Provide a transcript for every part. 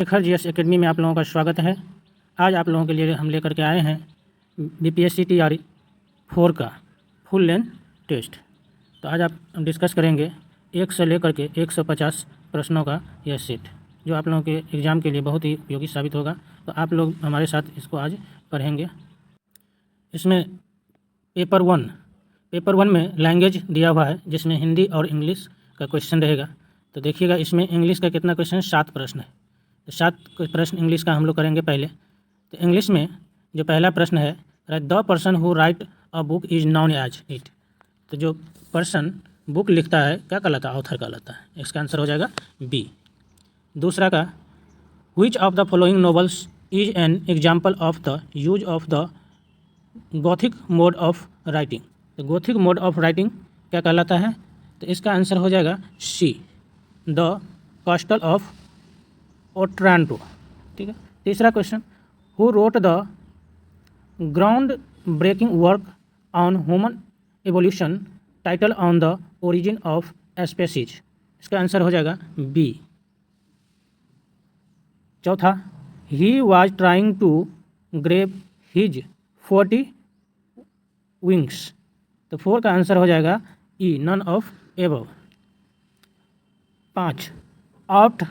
Shekhar GS academy में आप लोगों का स्वागत है। आज आप लोगों के लिए हम लेकर के आए हैं बीपीएससी टीआरई 4 का फुल लेंथ टेस्ट। तो आज आप डिस्कस करेंगे 1 से लेकर के 150 प्रश्नों का यह सेट, जो आप लोगों के एग्ज़ाम के लिए बहुत ही उपयोगी साबित होगा। तो आप लोग हमारे साथ इसको आज पढ़ेंगे। इसमें पेपर वन में लैंग्वेज दिया हुआ है, जिसमें हिंदी और इंग्लिश का क्वेश्चन रहेगा। तो देखिएगा, इसमें इंग्लिश का कितना क्वेश्चन है, 7 प्रश्न है। तो 7 प्रश्न इंग्लिश का हम लोग करेंगे पहले। तो इंग्लिश में जो पहला प्रश्न है, the person who write a book is known as it. तो जो पर्सन बुक लिखता है क्या कहलाता है, ऑथर कहलाता है। इसका आंसर हो जाएगा बी। दूसरा का, which of the following novels is an example of the use of the gothic mode of writing. तो गॉथिक मोड ऑफ राइटिंग क्या कहलाता है, तो इसका आंसर हो जाएगा C, the Castle of Otranto. ठीक है। तीसरा question, who wrote the ground breaking work on human evolution title on the origin of species. इसका आंसर हो जाएगा बी। चौथा, he was trying to grab his 40 wings. तो 4 का आंसर हो जाएगा E, none of above. 5, oft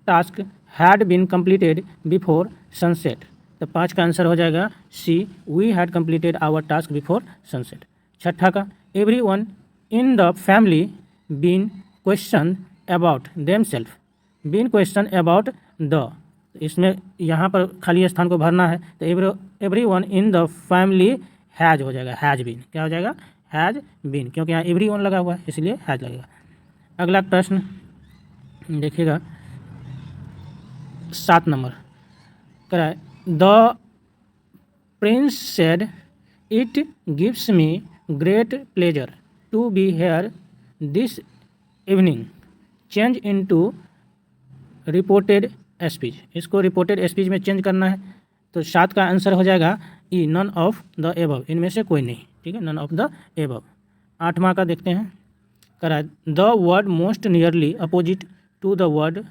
task had been completed before sunset. तो 5 का आंसर हो जाएगा C, we had completed our task before sunset. छठा का, every one in the family been question about them self. Been question about the, इसमें यहाँ पर खाली स्थान को भरना है। तो every one in the family has हो जाएगा, हैज बीन। क्या हो जाएगा, हैज बीन, क्योंकि यहाँ एवरी वन लगा हुआ है इसलिए हैज लगेगा। अगला प्रश्न देखिएगा, 7 नंबर करा है, the prince said it gives me great pleasure to be here this evening, change into reported speech. इसको रिपोर्टेड स्पीच में चेंज करना है। तो 7 का आंसर हो जाएगा E, none of the above. इनमें से कोई नहीं। ठीक है, नन ऑफ द एबव। 8वां का देखते हैं, करा है, the word most nearly opposite to the word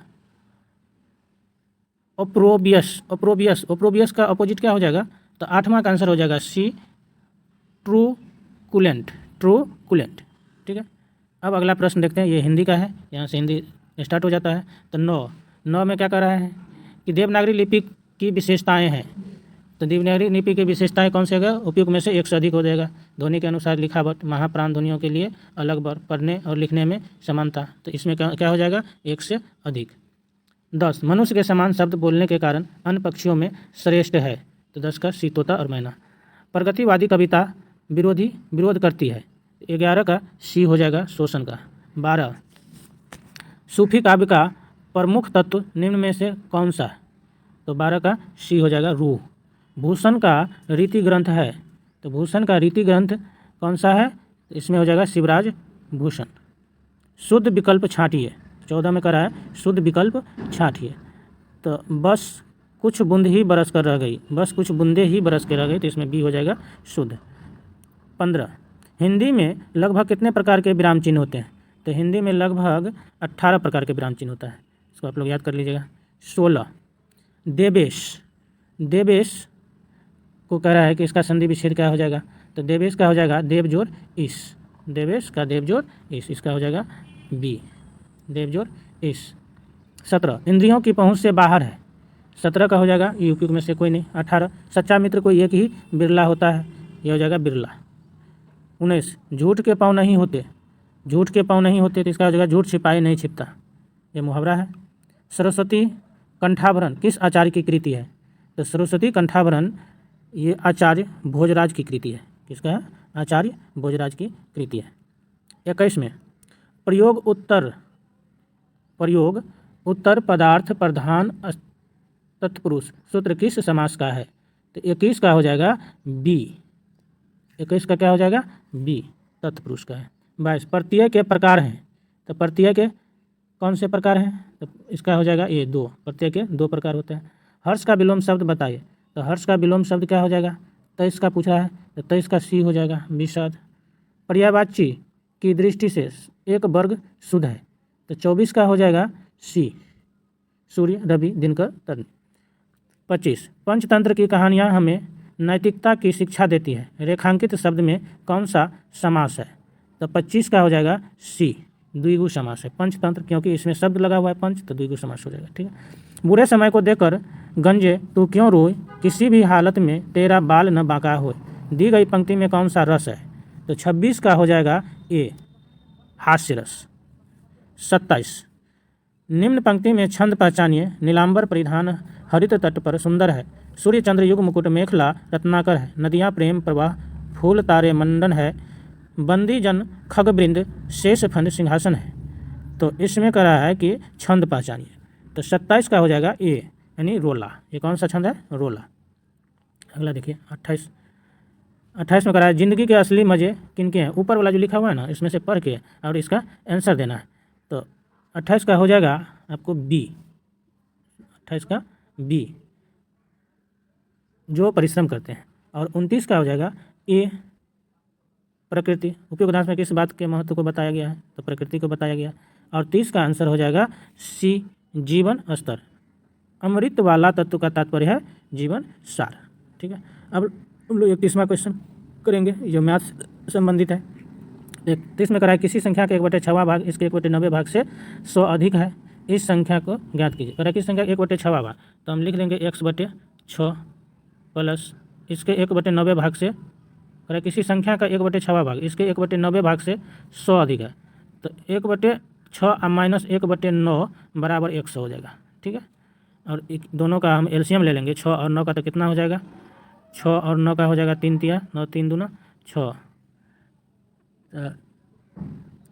opprobrious. Opprobrious का अपोजिट क्या हो जाएगा, तो 8वां का आंसर हो जाएगा सी, ट्रूकुलेंट। ठीक है। अब अगला प्रश्न देखते हैं, ये हिंदी का है, यहाँ से हिंदी स्टार्ट हो जाता है। तो 9 में क्या कर रहा है कि देवनागरी लिपि की विशेषताएं हैं। तो देवनागरी लिपि की विशेषताएं कौन से होगा, उपयुक्त में से 1 से अधिक हो जाएगा। ध्वनि के अनुसार लिखावट, महाप्राण ध्वनियों के लिए अलग वर्ग, पढ़ने और लिखने में समानता। तो इसमें क्या हो जाएगा, 1 से अधिक। 10, मनुष्य के समान शब्द बोलने के कारण अन्य पक्षियों में श्रेष्ठ है। तो 10 का सी, तोता और मैना। प्रगतिवादी कविता विरोध करती है। 11 का सी हो जाएगा, शोषण का। 12, सूफी काव्य का प्रमुख तत्व निम्न में से कौन सा। तो 12 का सी हो जाएगा, रूह। भूषण का रीति ग्रंथ है। तो भूषण का रीति ग्रंथ कौन सा है, तो इसमें हो जाएगा शिवराज भूषण। शुद्ध विकल्प छांटिए। 14 में करा है शुद्ध विकल्प छांटिए। तो बस कुछ बूंद ही बरस कर रह गई, बस कुछ बूंदे ही बरस के रह गई। तो इसमें बी हो जाएगा, शुद्ध। 15, हिंदी में लगभग कितने प्रकार के विराम चिन्ह होते हैं। तो हिंदी में लगभग 18 प्रकार के विराम चिन्ह होता है। इसको आप लोग याद कर लीजिएगा। 16, देवेश को कह रहा है कि इसका संधि विच्छेद क्या हो जाएगा। तो देवेश का हो जाएगा देव जोड़ इस। देवेश का देव जोड़ इस, इसका हो जाएगा बी, देव जोड़ इस। 17, इंद्रियों की पहुंच से बाहर है। 17 का हो जाएगा उपयुक्त में से कोई नहीं। 18, सच्चा मित्र कोई एक ही बिरला होता है। यह हो जाएगा बिरला। 19, झूठ के पाँव नहीं होते। झूठ के पाँव नहीं होते, तो इसका हो जाएगा झूठ छिपाए नहीं छिपता। यह मुहावरा है। सरस्वती कंठाभरण किस आचार्य की कृति है। तो सरस्वती कंठाभरण ये आचार्य भोजराज की कृति है। किसका है, आचार्य भोजराज की कृति है। 21 में, प्रयोग उत्तर पदार्थ प्रधान तत्पुरुष सूत्र किस समास का है। तो 21 का हो जाएगा बी। 21 का क्या हो जाएगा, बी, तत्पुरुष का है। 22, प्रत्यय के प्रकार हैं। तो प्रत्यय के कौन से प्रकार हैं, तो इसका हो जाएगा ये 2। प्रत्यय के 2 प्रकार होते हैं। हर्ष का विलोम शब्द बताइए। तो हर्ष का विलोम शब्द क्या हो जाएगा, 23 का पूछा है। तो 23 का सी हो जाएगा, विषाद। पर्यायवाची की दृष्टि से एक वर्ग शुद्ध है। तो 24 का हो जाएगा सी, सूर्य, रवि, दिनकर, तरण। 25 पंचतंत्र की कहानियाँ हमें नैतिकता की शिक्षा देती है। रेखांकित शब्द में कौन सा समास है? तो 25 का हो जाएगा सी, द्विगु समास है। पंचतंत्र क्योंकि इसमें शब्द लगा हुआ है पंच, तो द्विगु समास हो जाएगा। ठीक है। बुरे समय को देखकर गंजे तू क्यों रोए, किसी भी हालत में तेरा बाल न बांका होए। दी गई पंक्ति में कौन सा रस है? तो 26 का हो जाएगा ए, हास्य रस। 27 निम्न पंक्ति में छंद पहचानिए। नीलांबर परिधान हरित तट पर सुंदर है, सूर्य चंद्र युग मुकुट मेखला रत्नाकर है, नदियाँ प्रेम प्रवाह फूल तारे मंडन है, बंदी जन खगवृंद शेष फंद सिंहासन है। तो इसमें कह रहा है कि छंद पहचानिए। तो 27 का हो जाएगा ए, यानी रोला। ये कौन सा छंद है? रोला। अगला देखिए 28 में कह रहा है जिंदगी के असली मज़े किनके हैं? ऊपर वाला जो लिखा हुआ है ना, इसमें से पढ़ के और इसका आंसर देना है। तो 28 का हो जाएगा आपको बी, 28 का बी, जो परिश्रम करते हैं। और 29 का हो जाएगा ए, प्रकृति। उपयोगदान में किस बात के महत्व को बताया गया है? तो प्रकृति को बताया गया। और 30 का आंसर हो जाएगा सी, जीवन स्तर। अमृत वाला तत्व का तात्पर्य है जीवन सार। ठीक है। अब हम लोग 31वां क्वेश्चन करेंगे जो मैथ्स संबंधित है। 31 में करा है किसी संख्या के 1/6 भाग इसके 1/90 भाग से 100 अधिक है, इस संख्या को ज्ञात कीजिए। करा किस संख्या 1/6 भाग, तो हम लिख लेंगे x/6 प्लस इसके 1/90 भाग से, करा किसी संख्या का 1/6 भाग इसके 1/90 भाग से 100 अधिक है, तो 1/6 माइनस 1/9 बराबर 100 हो जाएगा। ठीक है। और दोनों का हम एलसीएम ले लेंगे। 6 और 9 का तो कितना हो जाएगा? 6 और 9 का हो जाएगा 3 तिया 9, 3 दूना 6,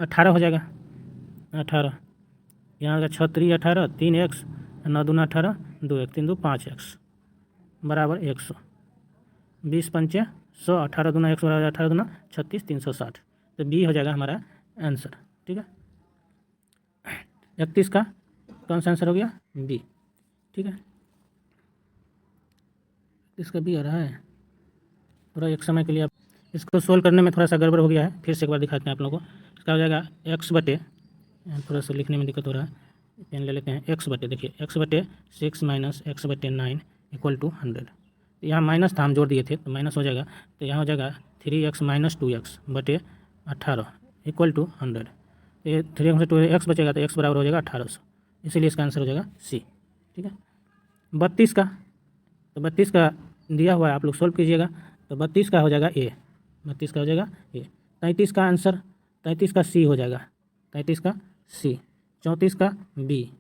18 हो जाएगा। 18 यहाँ का 6 3 18, 3x 9 दूना 18, 2 1 3 2 5x बराबर 100। 20 पंचे 100, 18 दूना 100 बराबर 18 दूना 36, 360। तो बी हो जाएगा हमारा आंसर। ठीक है। 31 का कौन सा आंसर हो गया? बी। ठीक है। इसका बी आ रहा है। थोड़ा एक समय के लिए आप इसको सोल्व करने में थोड़ा सा गड़बड़ हो गया है, फिर से एक बार दिखाते हैं आप लोगों को। इसका हो जाएगा थोड़ा सा लिखने में दिक्कत हो रहा है, पेन ले लेते हैं। देखिए x/6 minus x/9 equal to 100। यहाँ माइनस था, हम जोड़ दिए थे तो माइनस हो जाएगा, तो यहाँ हो जाएगा 3x minus 2x/18 equal to 100। ये 3x में 2x बचेगा तो x बराबर हो जाएगा 1800, इसीलिए इसका आंसर हो जाएगा सी। ठीक है। 32 का, तो 32 का दिया हुआ है, आप लोग सोल्व कीजिएगा। तो 32 का हो जाएगा ए, 32 का हो जाएगा ए। 33 का आंसर, 33 का सी हो जाएगा, 33 का सी। 34 का बी,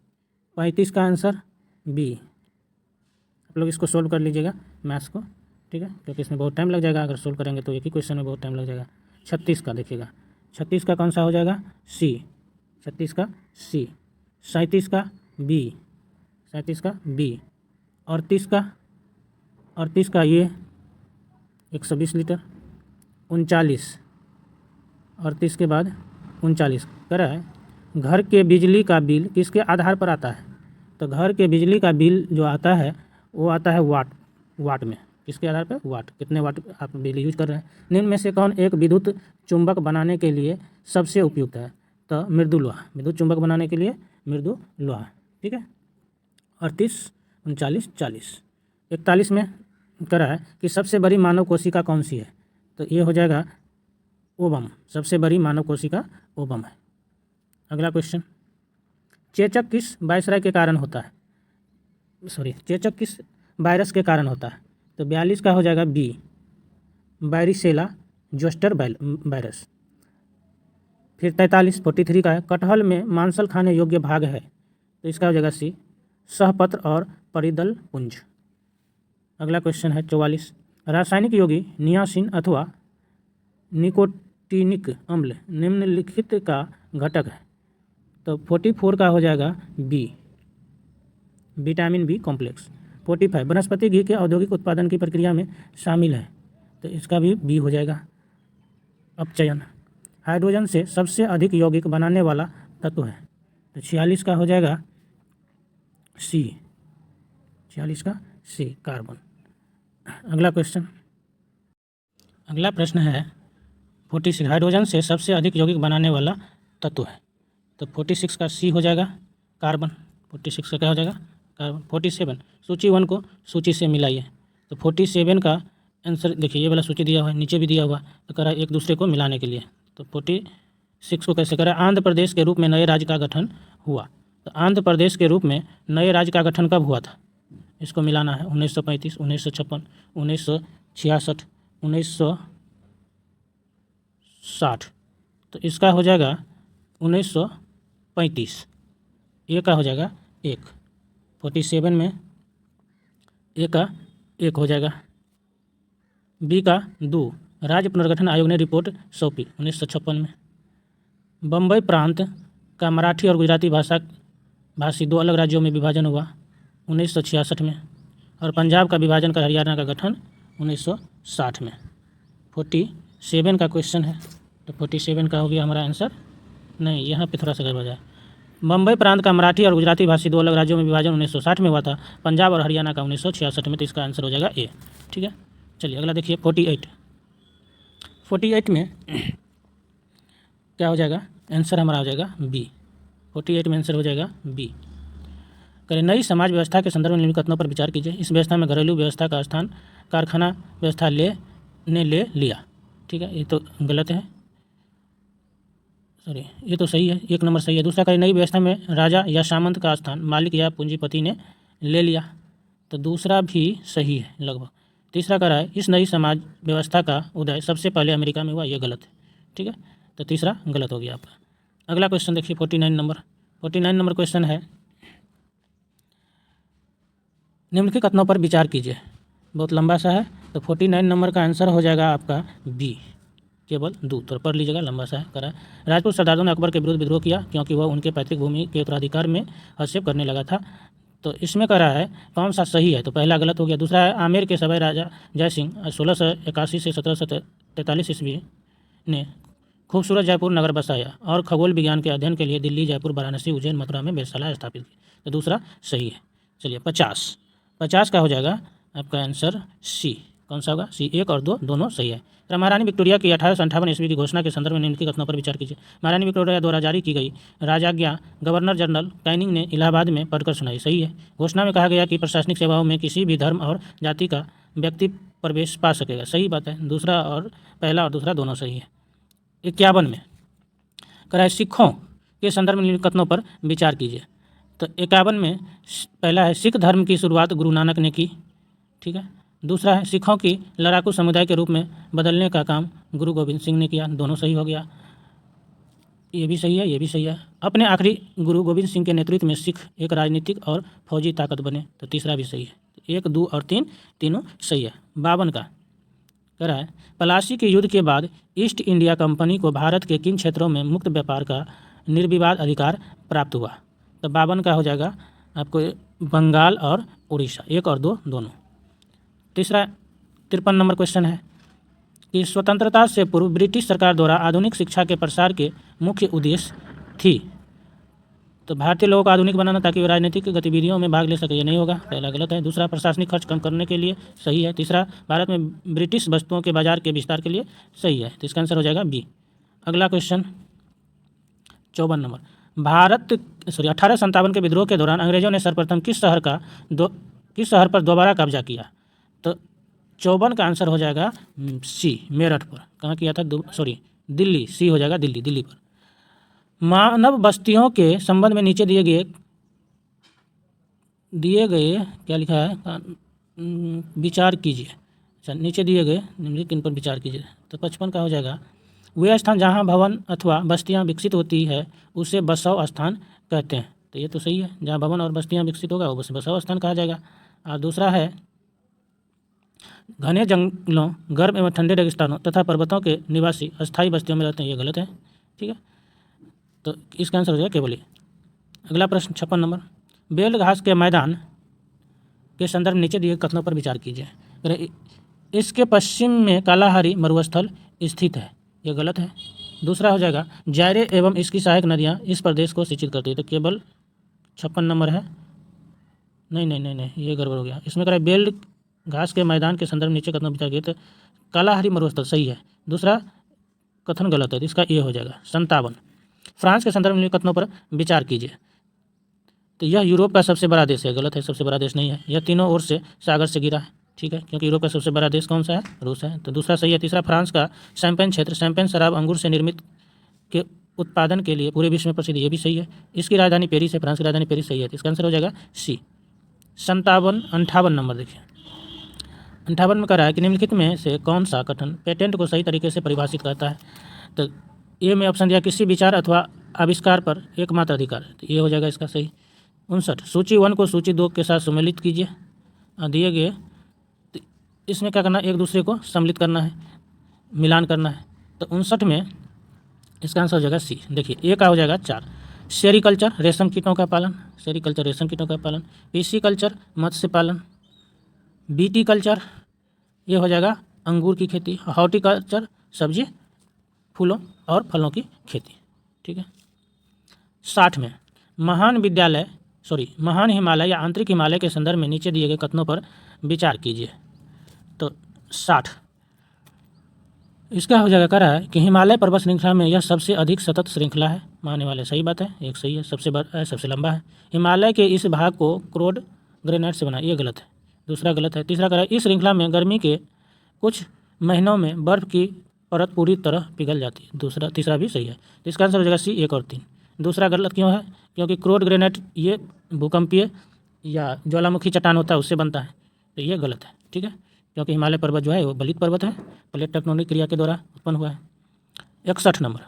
35 का आंसर बी। आप लोग इसको सोल्व कर लीजिएगा मैथ्स को। ठीक है, क्योंकि इसमें बहुत टाइम लग जाएगा, अगर सोल्व करेंगे तो एक ही क्वेश्चन में बहुत टाइम लग जाएगा। 36 का देखिएगा, 36 का कौन सा हो जाएगा? सी, 36 का सी। 37 का बी, 37 का बी। 38 का ये 120 लीटर। 39, 38 के बाद 39 कह रहा है घर के बिजली का बिल किसके आधार पर आता है? तो घर के बिजली का बिल जो आता है वो आता है वाट में। किसके आधार पर? वाट। कितने वाट आप बिजली यूज कर रहे हैं। निम्न में से कौन एक विद्युत चुंबक बनाने के लिए सबसे उपयुक्त है? तो मृदु लोहा, विद्युत चुंबक बनाने के लिए मृदु लोहा। ठीक है। 38, 39, 40। 41 में कह रहा है कि सबसे बड़ी मानव कोशिका कौन सी है? तो ये हो जाएगा ओवम, सबसे बड़ी मानव कोशिका ओवम है। अगला क्वेश्चन, चेचक किस वायसराय के कारण होता है? चेचक किस वायरस के कारण होता है? तो 42 का हो जाएगा बी, वायरिसेला जोस्टर वायरस। फिर 43 का है कटहल में मांसल खाने योग्य भाग है, तो इसका हो जाएगा सी, सहपत्र और परिदल पुंज। अगला क्वेश्चन है 44, रासायनिक यौगिक नियासिन अथवा निकोटिनिक अम्ल निम्नलिखित का घटक है। तो 44 का हो जाएगा बी, विटामिन बी कॉम्प्लेक्स। 45 वनस्पति घी के औद्योगिक उत्पादन की प्रक्रिया में शामिल है, तो इसका भी बी हो जाएगा अपचयन। हाइड्रोजन से सबसे अधिक यौगिक बनाने वाला तत्व है, तो 46 का हो जाएगा सी, 46 का सी, कार्बन। अगला क्वेश्चन, अगला प्रश्न है 46, हाइड्रोजन से सबसे अधिक यौगिक बनाने वाला तत्व है, तो 46 का सी हो जाएगा कार्बन। 46 का क्या हो जाएगा कार्बन। 47 सूची 1 को सूची से मिलाइए। तो 47 का आंसर देखिए, ये वाला सूची दिया हुआ है, नीचे भी दिया हुआ, तो कह रहा है एक दूसरे को मिलाने के लिए। तो 46 को कैसे करें। आंध्र प्रदेश के रूप में नए राज्य का गठन हुआ। तो आंध्र प्रदेश के रूप में नए राज्य का गठन कब हुआ था, इसको मिलाना है। 1935, 1956, 1966, 1960। तो इसका हो जाएगा 1935। ए का हो जाएगा 1। 47 में ए का 1 हो जाएगा। बी का 2। राज्य पुनर्गठन आयोग ने रिपोर्ट सौंपी 1956 में। बम्बई प्रांत का मराठी और गुजराती भाषी 2 अलग राज्यों में विभाजन हुआ 1966 में। और पंजाब का विभाजन कर हरियाणा का गठन 1960 में। 47 का क्वेश्चन है। तो 47 का हो गया हमारा आंसर। नहीं, यहाँ पे थोड़ा सा गड़बड़ है। बम्बई प्रांत का मराठी और गुजराती भाषी 2 अलग राज्यों में विभाजन 1960 में हुआ था। पंजाब और हरियाणा का 1966 में। तो इसका आंसर हो जाएगा ए। ठीक है, चलिए अगला देखिए 48 में क्या हो जाएगा आंसर हमारा हो जाएगा बी। 48 में आंसर हो जाएगा बी। करें नई समाज व्यवस्था के संदर्भ में निम्न कथनों पर विचार कीजिए। इस व्यवस्था में घरेलू व्यवस्था का स्थान कारखाना व्यवस्था ले लिया। ठीक है, ये तो गलत है, सॉरी, ये तो सही है, 1 नंबर सही है। दूसरा करें नई व्यवस्था में राजा या सामंत का स्थान मालिक या पूंजीपति ने ले लिया। तो दूसरा भी सही है लगभग। तीसरा कह रहा है इस नई समाज व्यवस्था का उदय सबसे पहले अमेरिका में हुआ। ये गलत है। ठीक है, तो तीसरा गलत हो गया आपका। अगला क्वेश्चन देखिए 49 नंबर क्वेश्चन है, निम्नलिखित कथनों पर विचार कीजिए। बहुत लंबा सा है। तो 49 नंबर का आंसर हो जाएगा आपका बी, केवल 2। तो पढ़ लीजिएगा, लंबा सा है। करा राजपूत सरदारों ने अकबर के विरुद्ध विद्रोह किया क्योंकि वह उनके पैतृक भूमि के उत्तराधिकार में हस्तक्षेप करने लगा था। तो इसमें कह रहा है कौन सा सही है। तो पहला गलत हो गया। दूसरा है आमेर के सवाई राजा जय सिंह 1681 से 1743 ईस्वी ने खूबसूरत जयपुर नगर बसाया और खगोल विज्ञान के अध्ययन के लिए दिल्ली, जयपुर, वाराणसी, उज्जैन, मथुरा में वेधशाला स्थापित की। तो दूसरा सही है। चलिए 50 का हो जाएगा आपका आंसर सी। कौन सा होगा सी। 1 और 2 दोनों सही है। महारानी विक्टोरिया की 1858 ईस्वी की घोषणा के संदर्भ में निम्नलिखित कथनों पर विचार कीजिए। महारानी विक्टोरिया द्वारा जारी की गई राजाज्ञा गवर्नर जनरल कैनिंग ने इलाहाबाद में पढ़कर सुनाई। सही है। घोषणा में कहा गया कि प्रशासनिक सेवाओं में किसी भी धर्म और जाति का व्यक्ति प्रवेश पा सकेगा। सही बात है। दूसरा और पहला और दूसरा दोनों सही है। 51 में कह रहा है सिखों के संदर्भ में निम्नलिखित कथनों पर विचार कीजिए। तो 51 में पहला है सिख धर्म की शुरुआत गुरु नानक ने की। ठीक है। दूसरा है सिखों की लड़ाकू समुदाय के रूप में बदलने का काम गुरु गोविंद सिंह ने किया। दोनों सही हो गया। ये भी सही है, ये भी सही है। अपने आखिरी गुरु गोविंद सिंह के नेतृत्व में सिख एक राजनीतिक और फौजी ताकत बने। तो तीसरा भी सही है। 1, 2 और 3 तीनों सही है। 52 का कह रहा है पलासी के युद्ध के बाद ईस्ट इंडिया कंपनी को भारत के किन क्षेत्रों में मुक्त व्यापार का निर्विवाद अधिकार प्राप्त हुआ। तो 52 का हो जाएगा आपको बंगाल और उड़ीसा। 1 और 2 दोनों। तीसरा 53 नंबर क्वेश्चन है कि स्वतंत्रता से पूर्व ब्रिटिश सरकार द्वारा आधुनिक शिक्षा के प्रसार के मुख्य उद्देश्य थी। तो भारतीय लोगों को आधुनिक बनाना ताकि वे राजनीतिक गतिविधियों में भाग ले सके। ये नहीं होगा, पहला गलत है। दूसरा प्रशासनिक खर्च कम करने के लिए सही है। तीसरा भारत में ब्रिटिश वस्तुओं के बाजार के विस्तार के लिए सही है। तो इसका आंसर हो जाएगा बी। अगला क्वेश्चन 54 नंबर 1857 के विद्रोह के दौरान अंग्रेजों ने सर्वप्रथम किस शहर पर दोबारा कब्जा किया। तो 54 का आंसर हो जाएगा सी, मेरठ पर। कहाँ किया था दिल्ली। सी हो जाएगा दिल्ली पर। मानव बस्तियों के संबंध में नीचे दिए गए क्या लिखा है विचार कीजिए। अच्छा, नीचे दिए गए निम्नलिखित इन पर विचार कीजिए। तो 55 का हो जाएगा वे स्थान जहाँ भवन अथवा बस्तियाँ विकसित होती है उसे बसाव स्थान कहते हैं। तो ये तो सही है। जहाँ भवन और बस्तियाँ विकसित होगा वो बसाव स्थान कहा जाएगा। और दूसरा है घने जंगलों, गर्म एवं ठंडे रेगिस्तानों तथा पर्वतों के निवासी अस्थायी बस्तियों में रहते हैं। ये गलत है। ठीक है, तो इसका आंसर हो जाएगा केवल। अगला प्रश्न 56 नंबर बेल घास के मैदान के संदर्भ नीचे दिए कथनों पर विचार कीजिए। इसके पश्चिम में कालाहारी मरुस्थल स्थित है। ये गलत है। दूसरा हो जाएगा जायरे एवं इसकी सहायक नदियाँ इस प्रदेश को सिंचित करती है। तो केवल 56 नंबर है। नहीं, ये गड़बड़ हो गया। इसमें कह रहा है बेल घास के मैदान के संदर्भ नीचे कथन विचार किए। तो कालाहारी मरुस्थल सही है। दूसरा कथन गलत है। तो इसका ये हो जाएगा 57। फ्रांस के संदर्भ में कथनों पर विचार कीजिए। तो यह यूरोप का सबसे बड़ा देश है, गलत है, सबसे बड़ा देश नहीं है। यह तीनों ओर से सागर से घिरा है, ठीक है, क्योंकि यूरोप का सबसे बड़ा देश कौन सा है? रूस है, तो दूसरा सही है। तीसरा, फ्रांस का शैंपेन क्षेत्र, शैंपेन शराब अंगूर से निर्मित के उत्पादन के लिए पूरे विश्व में प्रसिद्ध, ये भी सही है। इसकी राजधानी पेरिस है, फ्रांस की राजधानी पेरिस, सही है, तो इसका आंसर हो जाएगा सी। 58 नंबर देखिए, 58 में कह रहा है कि निम्नलिखित में से कौन सा कथन पेटेंट को सही तरीके से परिभाषित करता है? तो ए में ऑप्शन दिया किसी विचार अथवा आविष्कार पर एकमात्र अधिकार, तो ये हो जाएगा इसका सही। 59, सूची 1 को सूची 2 के साथ सम्मिलित कीजिए, दिए गए, तो इसमें क्या करना है? एक दूसरे को सम्मिलित करना है, मिलान करना है। तो 59 में इसका आंसर हो जाएगा सी। देखिए ए का हो जाएगा 4, सेरीकल्चर रेशम कीटों का पालन, सेरीकल्चर रेशम कीटों का पालन। पीसीकल्चर मत्स्य पालन। बीटीकल्चर ये हो जाएगा अंगूर की खेती। हॉर्टिकल्चर सब्जी फूलों और फलों की खेती, ठीक है। 60 में महान हिमालय या आंतरिक हिमालय के संदर्भ में नीचे दिए गए कथनों पर विचार कीजिए। तो 60 इसका हो जाएगा, कह रहा है कि हिमालय पर्वत श्रृंखला में यह सबसे अधिक सतत श्रृंखला है, मानने वाले सही बात है, एक सही है, सबसे लंबा है। हिमालय के इस भाग को क्रोड ग्रेनाइट से बना, ये गलत है, दूसरा गलत है। तीसरा कह रहा है इस श्रृंखला में गर्मी के कुछ महीनों में बर्फ़ की परत पूरी तरह पिघल जाती है, तीसरा भी सही है, तो इसका आंसर हो जाएगा सी 1 और 3। दूसरा गलत क्यों है? क्योंकि क्रोड ग्रेनाइट ये भूकंपीय या ज्वालामुखी चट्टान होता है, उससे बनता है, तो ये गलत है, ठीक है, क्योंकि हिमालय पर्वत जो है वो बलित पर्वत है, प्लेट टेक्टोनिक क्रिया के द्वारा उत्पन्न हुआ है। 61 नंबर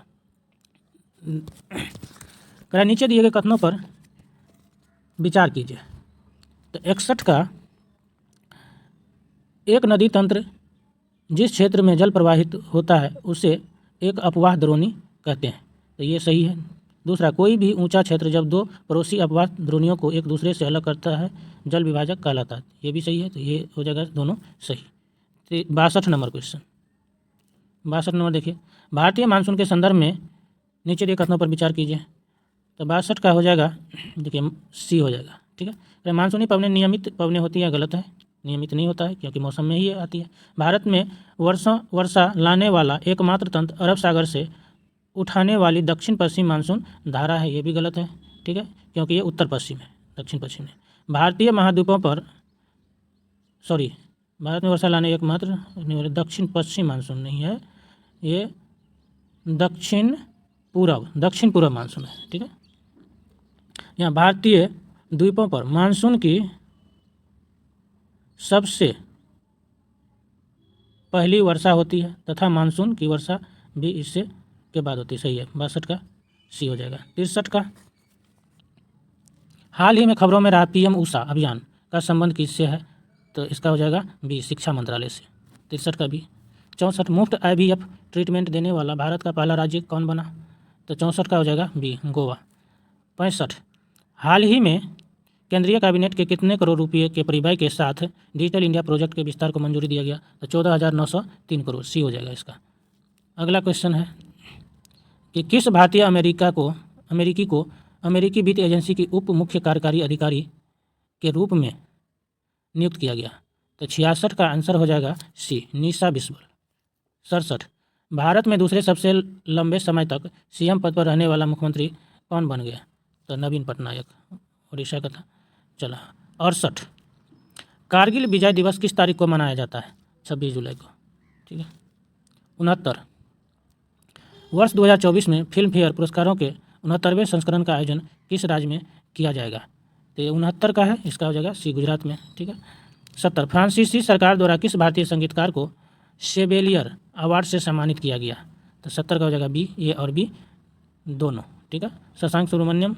कह नीचे दिए गए कथनों पर विचार कीजिए। तो 61 का, एक नदी तंत्र जिस क्षेत्र में जल प्रवाहित होता है उसे एक अपवाह द्रोणी कहते हैं, तो ये सही है। दूसरा, कोई भी ऊंचा क्षेत्र जब दो पड़ोसी अपवाह द्रोणियों को एक दूसरे से अलग करता है जल विभाजक कहलाता है, ये भी सही है, तो ये हो जाएगा दोनों सही। तो 62 नंबर क्वेश्चन, 62 नंबर देखिए, भारतीय मानसून के संदर्भ में नीचे दिए कथनों पर विचार कीजिए। तो 62 का हो जाएगा, देखिए सी हो जाएगा, ठीक है। मानसूनी पवनें नियमित पवनें होती हैं, गलत है, नियमित नहीं होता है, क्योंकि मौसम में ही आती है। भारत में वर्षा लाने वाला एकमात्र तंत्र अरब सागर से उठाने वाली दक्षिण पश्चिम मानसून धारा है, ये भी गलत है, ठीक है, क्योंकि ये उत्तर पश्चिम है, दक्षिण पश्चिम है। भारतीय महाद्वीपों पर भारत में वर्षा लाने एकमात्र दक्षिण पश्चिम मानसून नहीं है, ये दक्षिण पूर्व मानसून है, ठीक है। यहाँ भारतीय द्वीपों पर मानसून की सबसे पहली वर्षा होती है तथा मानसून की वर्षा भी इससे के बाद होती है, सही है, 62 का सी हो जाएगा। 63 का, हाल ही में खबरों में रहा पीएम ऊषा अभियान का संबंध किससे है? तो इसका हो जाएगा बी, शिक्षा मंत्रालय से, 63 का बी। 64, मुफ्त IVF ट्रीटमेंट देने वाला भारत का पहला राज्य कौन बना? तो 64 का हो जाएगा बी, गोवा। 65, हाल ही में केंद्रीय कैबिनेट के कितने करोड़ रुपये के परिव्यय के साथ डिजिटल इंडिया प्रोजेक्ट के विस्तार को मंजूरी दिया गया? तो 14,903 करोड़, सी हो जाएगा इसका। अगला क्वेश्चन है कि किस भारतीय अमेरिकी को अमेरिकी वित्त एजेंसी की उप मुख्य कार्यकारी अधिकारी के रूप में नियुक्त किया गया? तो 66 का आंसर हो जाएगा सी, निशा बिस्वल। 67, भारत में दूसरे सबसे लंबे समय तक CM पद पर रहने वाला मुख्यमंत्री कौन बन गया? तो नवीन पटनायक, उड़ीसा का था। चला 68, कारगिल विजय दिवस किस तारीख को मनाया जाता है? 26 जुलाई को, ठीक है। 69, वर्ष 2024 में फिल्म फेयर पुरस्कारों के 69वें संस्करण का आयोजन किस राज्य में किया जाएगा? तो ये 69 का है, इसका हो जाएगा सी, गुजरात में, ठीक है। 70, फ्रांसीसी सरकार द्वारा किस भारतीय संगीतकार को शेवेलियर अवार्ड से सम्मानित किया गया? तो 70 का हो जाएगा बी, ए और बी दोनों, ठीक है। शशांक सुब्रमण्यम,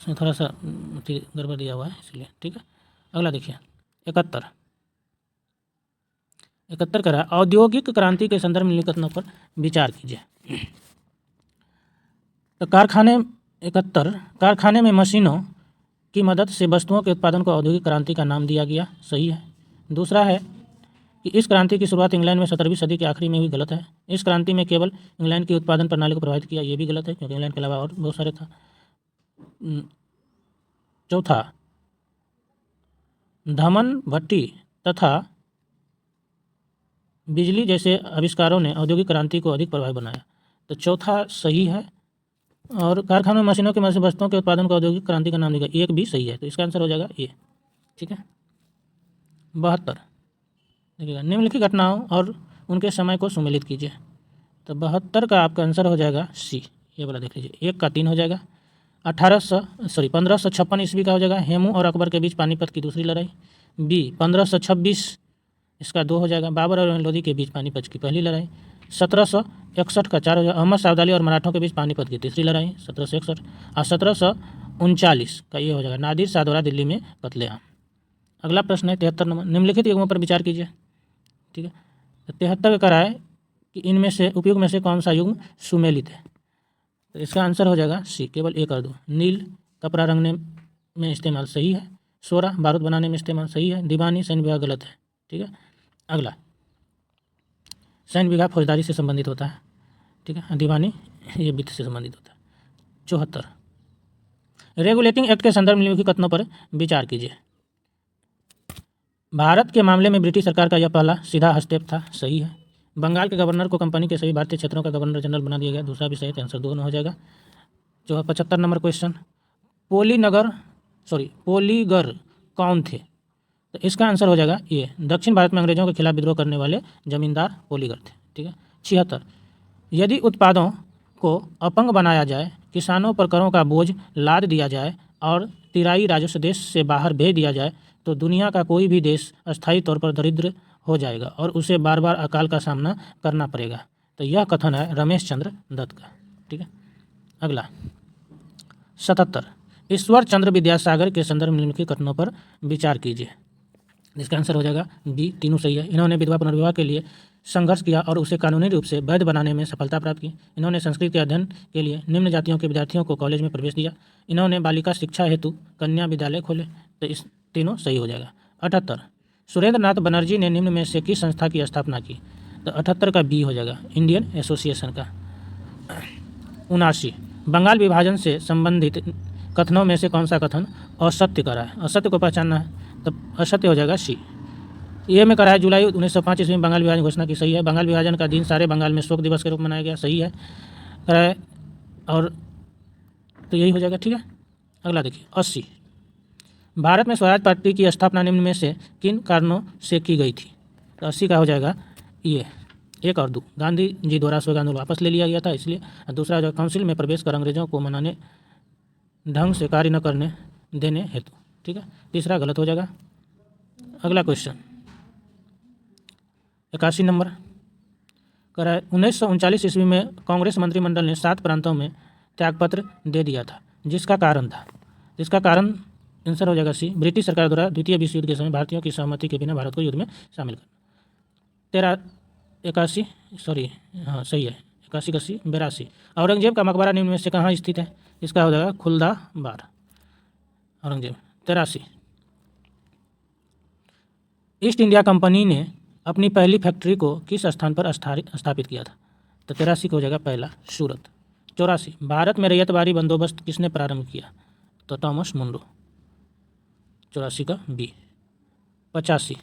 इसमें थोड़ा सा गड़बड़ दिया हुआ है इसलिए, ठीक है। अगला देखिए 71 करा, औद्योगिक क्रांति के संदर्भ में कथनों पर विचार कीजिए। तो कारखाने में मशीनों की मदद से वस्तुओं के उत्पादन को औद्योगिक क्रांति का नाम दिया गया, सही है। दूसरा है कि इस क्रांति की शुरुआत इंग्लैंड में 17वीं सदी के आखिरी में हुई, गलत है। इस क्रांति में केवल इंग्लैंड की उत्पादन प्रणाली को प्रभावित किया, ये भी गलत है, क्योंकि इंग्लैंड के अलावा और बहुत सारे था। चौथा, धमन भट्टी तथा बिजली जैसे आविष्कारों ने औद्योगिक क्रांति को अधिक प्रभावी बनाया, तो चौथा सही है और कारखानों में मशीनों की मदद से वस्तुओं के उत्पादन को औद्योगिक क्रांति का नाम देगा, एक भी सही है, तो इसका आंसर हो जाएगा ये। ठीक है। 72 देखिएगा, निम्नलिखित घटनाओं और उनके समय को सुमेलित कीजिए। तो 72 का आपका आंसर हो जाएगा सी, ये वाला देख लीजिए, 1 का 3 हो जाएगा। 1556 ईस्वी का हो जाएगा, हेमू और अकबर के बीच पानीपत की दूसरी लड़ाई। बी 1526, इसका 2 हो जाएगा, बाबर और लोधी के बीच पानीपत की पहली लड़ाई। 1761 का 4 हो जाएगा, अहमद शाह अब्दाली और मराठों के बीच पानीपत की तीसरी लड़ाई 1761। और 1739 का ये हो जाएगा, नादिर शाह द्वारा दिल्ली में कत्लेआम। अगला प्रश्न है 73 नंबर, निम्नलिखित युग्मों पर विचार कीजिए। ठीक है, तो 73 का करा है कि इनमें से उपयुक्त में से कौन सा युग्म सुमेलित है। तो इसका आंसर हो जाएगा सी, केवल 1 और 2। नील कपड़ा रंगने में इस्तेमाल सही है, सोरा बारूद बनाने में इस्तेमाल सही है, दीवानी सैन्य विभाग गलत है। ठीक है। अगला, सैन्य विभाग फौजदारी से संबंधित होता है। ठीक है, दीवानी ये वित्त से संबंधित होता है। 74, रेगुलेटिंग एक्ट के संदर्भ में निम्नलिखित कथनों पर विचार कीजिए। भारत के मामले में ब्रिटिश सरकार का यह पहला सीधा हस्तक्षेप था, सही है। बंगाल के गवर्नर को कंपनी के सभी भारतीय क्षेत्रों का गवर्नर जनरल बना दिया गया, दूसरा भी सही है, आंसर 2 हो जाएगा। जो है 75 नंबर क्वेश्चन, पोलीगर कौन थे। तो इसका आंसर हो जाएगा ये, दक्षिण भारत में अंग्रेजों के खिलाफ विद्रोह करने वाले जमींदार पोलीगर थे। ठीक है। 76, यदि उत्पादों को अपंग बनाया जाए, किसानों पर करों का बोझ लाद दिया जाए और तिराई राजस्व देश से बाहर भेज दिया जाए तो दुनिया का कोई भी देश अस्थायी तौर पर दरिद्र हो जाएगा और उसे बार बार अकाल का सामना करना पड़ेगा। तो यह कथन है रमेश चंद्र दत्त का। ठीक है। अगला 77, ईश्वर चंद्र विद्यासागर के संदर्भ में निम्नलिखित कथनों पर विचार कीजिए। इसका आंसर हो जाएगा बी, तीनों सही है। इन्होंने विधवा पुनर्विवाह के लिए संघर्ष किया और उसे कानूनी रूप से वैध बनाने में सफलता प्राप्त की। इन्होंने संस्कृत के अध्ययन के लिए निम्न जातियों के विद्यार्थियों को कॉलेज में प्रवेश दिया। इन्होंने बालिका शिक्षा हेतु कन्या विद्यालय खोले। तो इस तीनों सही हो जाएगा। 78, सुरेंद्र नाथ बनर्जी ने निम्न में से किस संस्था की स्थापना की। तो 78 का बी हो जाएगा, इंडियन एसोसिएशन का। 79, बंगाल विभाजन से संबंधित कथनों में से कौन सा कथन असत्य करा है। असत्य को पहचानना है, तब असत्य हो जाएगा सी। ये में करा है जुलाई 1905 ईस्वी में बंगाल विभाजन घोषणा की, सही है। बंगाल विभाजन का दिन सारे बंगाल में शोक दिवस के रूप में मनाया गया, सही है। करा है और तो यही हो जाएगा। ठीक है। अगला देखिए 80, भारत में स्वराज पार्टी की स्थापना निम्न में से किन कारणों से की गई थी। तो 80 का हो जाएगा ये, 1 और 2, गांधी जी द्वारा स्वर्ग आंदोलन वापस ले लिया गया था इसलिए। दूसरा जो काउंसिल में प्रवेश कर अंग्रेजों को मनाने ढंग से कार्य न करने देने हेतु। ठीक है। तीसरा गलत हो जाएगा। अगला क्वेश्चन 81 नंबर कह रहा है 1939 ईस्वी में कांग्रेस मंत्रिमंडल ने 7 प्रांतों में त्यागपत्र दे दिया था, जिसका कारण था। इसका कारण आंसर हो जाएगा सी, ब्रिटिश सरकार द्वारा द्वितीय विश्व युद्ध के समय भारतीयों की सहमति के बिना भारत को युद्ध में शामिल करना। 81 हाँ सही है, 81 का सी। 82, औरंगजेब का मकबरा निम्न में से कहाँ स्थित है। इसका हो जाएगा Khuldabad Aurangzeb. 83, east India company ने अपनी पहली फैक्ट्री को किस स्थान पर स्थापित किया था। तो 83 को हो जाएगा पहला, सूरत। 84, भारत में रैयतवारी बंदोबस्त किसने प्रारंभ किया। तो थॉमस मुनरो। 84 का बी। 85,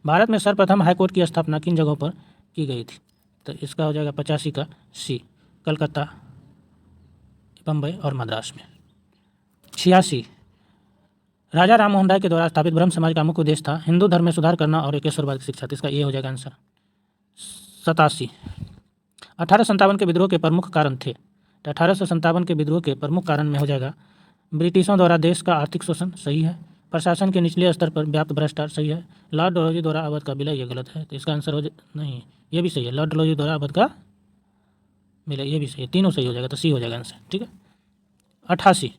भारत में सर्वप्रथम हाईकोर्ट की स्थापना किन जगहों पर की गई थी। तो इसका हो जाएगा 85 का सी, कलकत्ता, बम्बई और मद्रास में। 86, राजा राम मोहन राय के द्वारा स्थापित ब्रह्म समाज का मुख्य उद्देश्य था हिंदू धर्म में सुधार करना और एकेश्वरवाद की शिक्षा। इसका ये हो जाएगा आंसर। 87, 1857 के विद्रोह के प्रमुख कारण थे। तो 1857 के विद्रोह के प्रमुख कारण में हो जाएगा ब्रिटिशों द्वारा देश का आर्थिक शोषण, सही है। प्रशासन के निचले स्तर पर व्याप्त भ्रष्टाचार, सही है। लॉर्ड डलहौजी द्वारा अवध का विलय, ये गलत है। तो इसका आंसर नहीं, ये भी सही है, लॉर्ड डलहौजी द्वारा अवध का विलय, ये भी सही है। तीनों सही हो जाएगा, तो सी हो जाएगा आंसर। ठीक है। 88,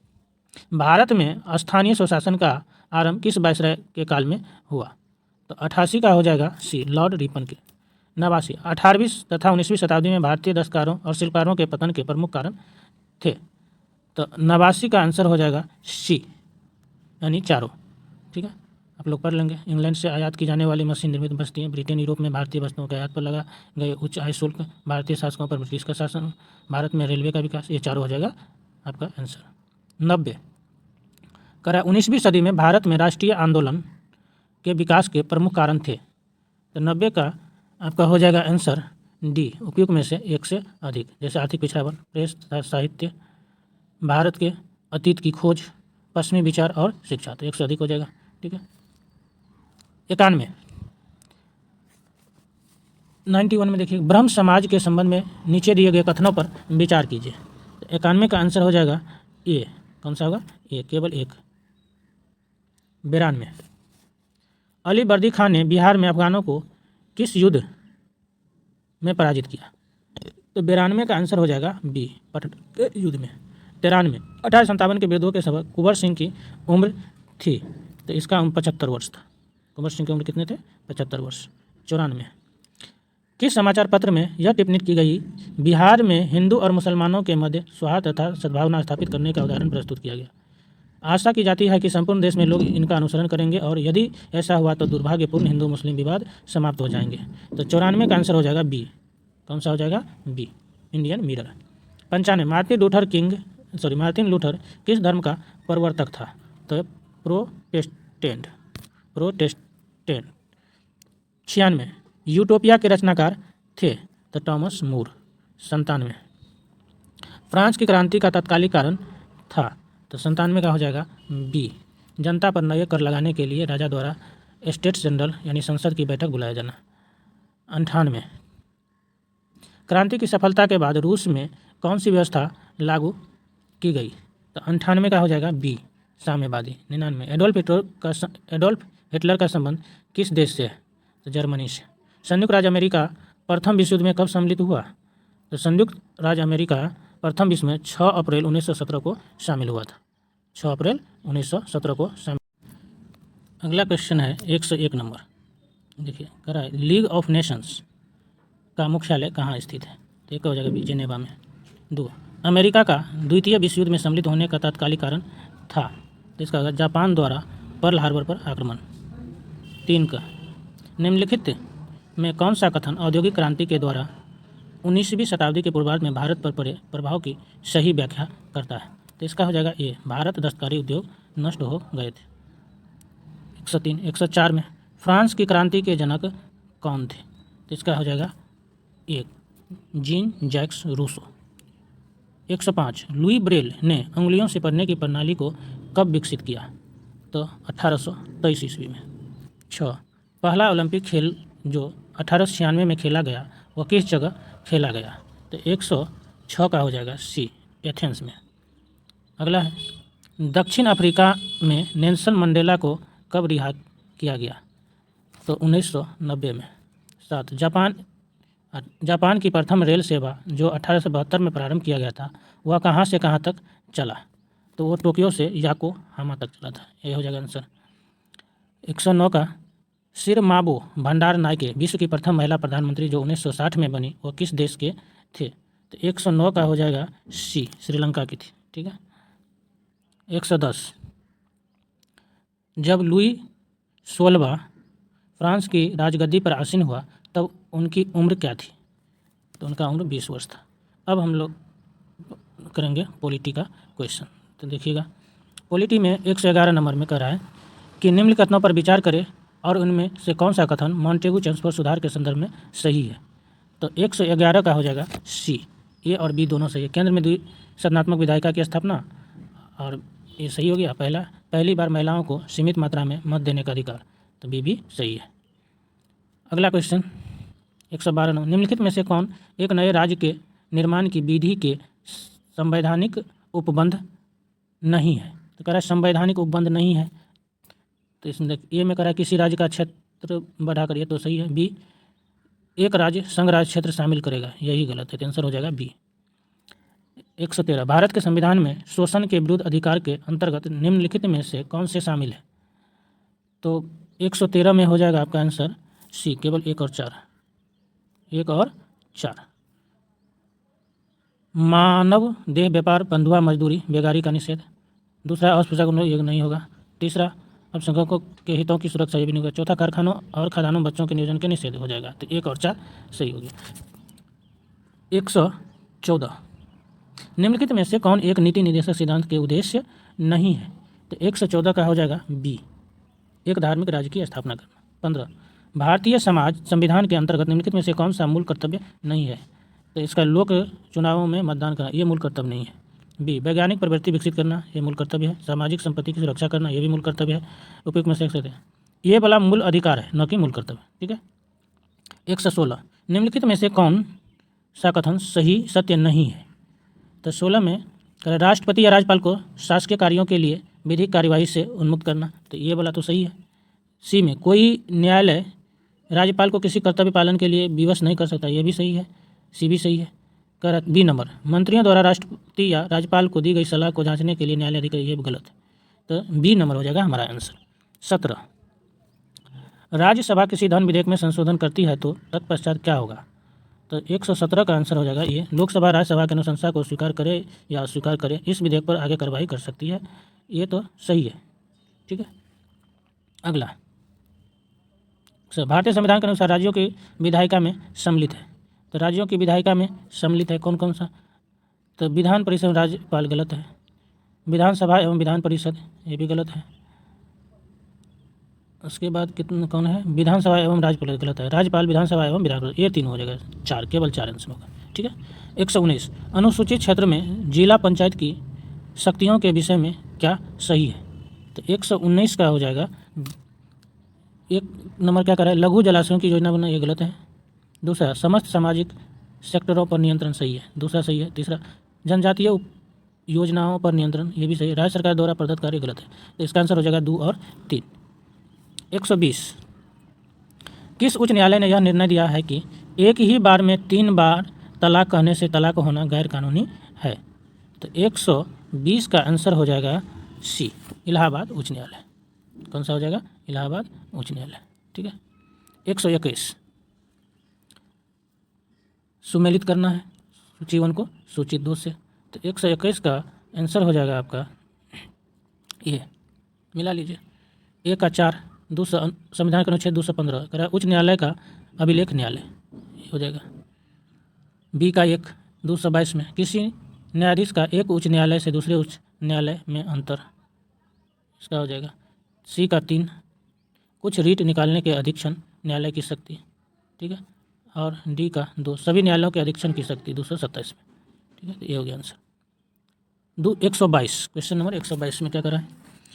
भारत में स्थानीय स्वशासन का आरंभ किस वायसराय के काल में हुआ। तो 88 का हो जाएगा सी, लॉर्ड रिपन के। 89, 18वीं तथा 19वीं शताब्दी में भारतीय दस्तकारों और शिल्पकारों के पतन के प्रमुख कारण थे। तो 89 का आंसर हो जाएगा सी, यानी चारों। ठीक है, आप लोग पढ़ लेंगे। इंग्लैंड से आयात की जाने वाली मशीन निर्मित बस्तियाँ, ब्रिटेन यूरोप में भारतीय वस्तुओं के आयात पर लगा गए उच्च आय शुल्क, भारतीय शासकों पर ब्रिटिश का शासन, भारत में रेलवे का विकास, ये चारों हो जाएगा आपका आंसर। 90, करा 19वीं सदी में भारत में राष्ट्रीय आंदोलन के विकास के प्रमुख कारण थे। तो 90 का आपका हो जाएगा आंसर डी उपयुक्त में से एक से अधिक, जैसे आर्थिक पिछड़ापन, प्रेस तथा साहित्य, भारत के अतीत की खोज, पश्चिमी विचार और शिक्षा। तो एक से अधिक हो जाएगा। ठीक है। 91 91 में देखिए, ब्रह्म समाज के संबंध में नीचे दिए गए कथनों पर विचार कीजिए। तो 91 का आंसर हो जाएगा ए। कौन सा होगा? ए, केवल एक। 92 अली वर्दी खान ने बिहार में अफगानों को किस युद्ध में पराजित किया? तो 92 का आंसर हो जाएगा बी, पट युद्ध में। 93 1857 के विद्रोह के समय कुंवर सिंह की उम्र थी, तो इसका उम्र 75 वर्ष था। कुंवर सिंह की उम्र कितने थे? 75 वर्ष। 94 किस समाचार पत्र में यह टिप्पणी की गई, बिहार में हिंदू और मुसलमानों के मध्य सौहार्द तथा सद्भावना स्थापित करने का उदाहरण प्रस्तुत किया गया? आशा की जाती है कि संपूर्ण देश में लोग इनका अनुसरण करेंगे और यदि ऐसा हुआ तो दुर्भाग्यपूर्ण हिंदू मुस्लिम विवाद समाप्त हो जाएंगे। तो 94 का आंसर हो जाएगा बी। कौन सा हो जाएगा? B, Indian Mirror. 95 Martin Luther किस धर्म का प्रवर्तक था? तो प्रोटेस्टेंट। 96 यूटोपिया के रचनाकार थे? तो टॉमस मूर। 97 फ्रांस की क्रांति का तत्कालिक कारण था? तो 97 का हो जाएगा बी, जनता पर नए कर लगाने के लिए राजा द्वारा स्टेट्स जनरल यानी संसद की बैठक बुलाया जाना। 98 क्रांति की सफलता के बाद रूस में कौन सी व्यवस्था लागू की गई? तो 98 का हो जाएगा बी, साम्यवादी। 99 एडोल्फ हिटलर का संबंध किस देश से है? तो जर्मनी से। संयुक्त राज्य अमेरिका प्रथम विश्व युद्ध में कब सम्मिलित हुआ? तो संयुक्त राज्य अमेरिका प्रथम विश्व में 6 अप्रैल 1917 को शामिल हुआ था। 6 अप्रैल 1917 को शामिल। अगला क्वेश्चन है 101 नंबर। देखिए कह रहा है लीग ऑफ नेशंस का मुख्यालय कहाँ स्थित है? तो एक हो जाएगा बी, जेनेवा में। 2 अमेरिका का द्वितीय विश्व युद्ध में सम्मिलित होने का तात्कालिक कारण था? तो इसका होगा जापान द्वारा पर्ल हार्बर पर आक्रमण। 3 का निम्नलिखित में कौन सा कथन औद्योगिक क्रांति के द्वारा 19वीं शताब्दी के पूर्वार्ध में भारत पर पड़े प्रभाव की सही व्याख्या करता है? तो इसका हो जाएगा ए, भारत दस्तकारी उद्योग नष्ट हो गए थे। 103 104 में फ्रांस की क्रांति के जनक कौन थे? तो इसका हो जाएगा A, Jean Jacques Rousseau. 105 Louis Braille ने उंगलियों से पढ़ने की प्रणाली को कब विकसित किया? तो 1823 ईस्वी में। 6 पहला ओलंपिक खेल जो 1896 में खेला गया वह किस जगह खेला गया? तो 106 का हो जाएगा सी, एथेंस में। अगला है दक्षिण अफ्रीका में नेल्सन मंडेला को कब रिहा किया गया? तो 1990 में। 7 जापान की प्रथम रेल सेवा जो 1872 में प्रारंभ किया गया था वह कहाँ से कहाँ तक चला? तो वो टोक्यो से याकोहामा तक चला था। ये हो जाएगा आंसर। 109 का सिरमाबो भंडार नायके विश्व की प्रथम महिला प्रधानमंत्री जो 1960 में बनी वो किस देश के थे? तो 109 का हो जाएगा सी, श्रीलंका की थी। ठीक है। 110 जब लुई 16वां फ्रांस की राजगद्दी पर आसीन हुआ तब उनकी उम्र क्या थी? तो उनका उम्र 20 वर्ष था। अब हम लोग करेंगे पॉलिटी का क्वेश्चन। तो देखिएगा पॉलिटी में 111 नंबर में कह रहा है कि निम्न कथनों पर विचार करें और उनमें से कौन सा कथन मॉन्टेगू चेम्सफोर्ड सुधार के संदर्भ में सही है? तो 111 का हो जाएगा सी, ए और बी दोनों सही है। केंद्र में द्विसदनात्मक विधायिका की स्थापना, और ये सही हो गया। पहली बार महिलाओं को सीमित मात्रा में मत देने का अधिकार, तो बी भी सही है। अगला क्वेश्चन 112 निम्नलिखित में से कौन एक नए राज्य के निर्माण की विधि के संवैधानिक उपबंध नहीं है? तो कह रहा है संवैधानिक उपबंध नहीं है। तो इसमें ए में कह रहा है किसी राज्य का क्षेत्र बढ़ा करिए, तो सही है। बी एक राज्य संघ राज्य क्षेत्र शामिल करेगा, यही गलत है। तो आंसर हो जाएगा बी। 113 भारत के संविधान में शोषण के विरुद्ध अधिकार के अंतर्गत निम्नलिखित में से कौन से शामिल है? तो 113 में हो जाएगा आपका आंसर सी, केवल 1 और 4। 1 और 4 मानव देह व्यापार, बंधुआ मजदूरी, बेगारी का निषेध। दूसरा अस्पृश्यता ये नहीं होगा। तीसरा अल्पसंख्यकों के हितों की सुरक्षा, ये भी नहीं होगा। चौथा कारखानों और खदानों में बच्चों के नियोजन के निषेध हो जाएगा। तो 1 और 4 सही हो गया। 114 निम्नलिखित में से कौन एक नीति निर्देशक सिद्धांत के उद्देश्य नहीं है? तो 114 का हो जाएगा बी, एक धार्मिक राज्य की स्थापना करना। 15 भारतीय समाज संविधान के अंतर्गत निम्नलिखित में से कौन सा मूल कर्तव्य नहीं है? तो इसका लोक चुनावों में मतदान करना ये मूल कर्तव्य नहीं है। बी, वैज्ञानिक प्रवृत्ति विकसित करना ये मूल कर्तव्य है। सामाजिक संपत्ति की सुरक्षा करना ये भी मूल कर्तव्य है। उपयुक्त में से एक है, ये वाला मूल अधिकार है, न कि मूल कर्तव्य। ठीक है। 116 निम्नलिखित में से कौन सा कथन सही सत्य नहीं है? तो 16 में राष्ट्रपति या राज्यपाल को शासकीय कार्यों के लिए विधिक कार्यवाही से उन्मुक्त करना, तो ये वाला तो सही है। सी में कोई न्यायालय राज्यपाल को किसी कर्तव्य पालन के लिए विवश नहीं कर सकता, ये भी सही है। सी भी सही है। कर बी नंबर मंत्रियों द्वारा राष्ट्रपति या राज्यपाल को दी गई सलाह को जांचने के लिए न्यायालय अधिकारी, ये गलत है। तो बी नंबर हो जाएगा हमारा आंसर। 17 राज्यसभा किसी धन विधेयक में संशोधन करती है तो तत्पश्चात क्या होगा? तो 117 का आंसर हो जाएगा ये, लोकसभा राज्यसभा की अनुशंसा को स्वीकार करे या अस्वीकार करे, इस विधेयक पर आगे कार्रवाई कर सकती है। ये तो सही है। ठीक है। अगला, भारतीय संविधान के अनुसार राज्यों की विधायिका में सम्मिलित है। तो राज्यों की विधायिका में सम्मिलित है कौन कौन सा? तो विधान परिषद, राज्यपाल गलत है। विधानसभा एवं विधान परिषद ये भी गलत है। उसके बाद कितना कौन है? विधानसभा एवं राज्यपाल गलत है। राज्यपाल, विधानसभा एवं विधान परिषद, ये तीन हो जाएगा। 4, केवल 4 आंसर होगा। ठीक है। 119 अनुसूचित क्षेत्र में जिला पंचायत की शक्तियों के विषय में क्या सही है? तो 119 का हो जाएगा, एक नंबर क्या कर रहा है? लघु जलाशयों की योजना बनाना, ये गलत है। दूसरा, समस्त सामाजिक सेक्टरों पर नियंत्रण, सही है, दूसरा सही है। तीसरा, जनजातीय योजनाओं पर नियंत्रण, ये भी सही है। राज्य सरकार द्वारा प्रदत्त कार्य, गलत है। तो इसका आंसर हो जाएगा 2 और 3। 120 किस उच्च न्यायालय ने यह निर्णय दिया है कि एक ही बार में 3 बार तलाक कहने से तलाक होना गैर कानूनी है? तो 120 का आंसर हो जाएगा सी, इलाहाबाद उच्च न्यायालय। कौन सा हो जाएगा? इलाहाबाद उच्च न्यायालय। ठीक है। 121 सुमेलित करना है सूची 1 को सूची 2 से। तो 121 का आंसर हो जाएगा आपका ये, मिला लीजिए। ए का 4 संविधान का अनुच्छेद 215 कह रहा है उच्च न्यायालय का अभिलेख न्यायालय, ये हो जाएगा। बी का 1 222 में किसी न्यायाधीश का एक उच्च न्यायालय से दूसरे उच्च न्यायालय में अंतर, इसका हो जाएगा। सी का 3 कुछ रीट निकालने के अधीक्षण न्यायालय की शक्ति। ठीक है। और डी का 2 सभी न्यायालयों के अधीक्षण की शक्ति 227 में। ठीक है। तो ये हो गया आंसर। 122 क्वेश्चन नंबर 122 में क्या कर रहा है?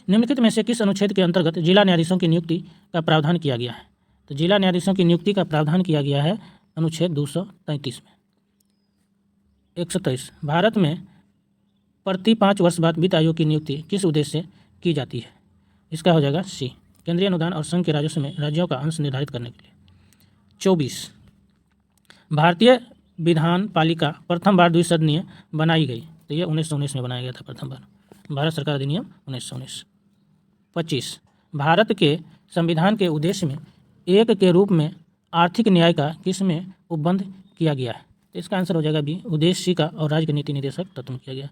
निम्नलिखित में से किस अनुच्छेद के अंतर्गत जिला न्यायाधीशों की नियुक्ति का प्रावधान किया गया है? तो जिला न्यायाधीशों की नियुक्ति का प्रावधान किया गया है अनुच्छेद 233 में। 123 भारत में प्रति 5 वर्ष बाद वित्त आयोग की नियुक्ति किस उद्देश्य से की जाती है? इसका हो जाएगा सी, केंद्रीय अनुदान और संघ के राजस्व में राज्यों का अंश निर्धारित करने के लिए। 24 भारतीय विधान पालिका प्रथम बार द्विसदनीय बनाई गई, तो ये 1919 में बनाया गया था प्रथम बार, भारत सरकार अधिनियम 1919। 25 भारत के संविधान के उद्देश्य में एक के रूप में आर्थिक न्याय का किस में उपबंध किया गया है? तो इसका आंसर हो जाएगा बी, उद्देश्य सी का और राज्य के नीति निर्देशक तत्व में किया गया।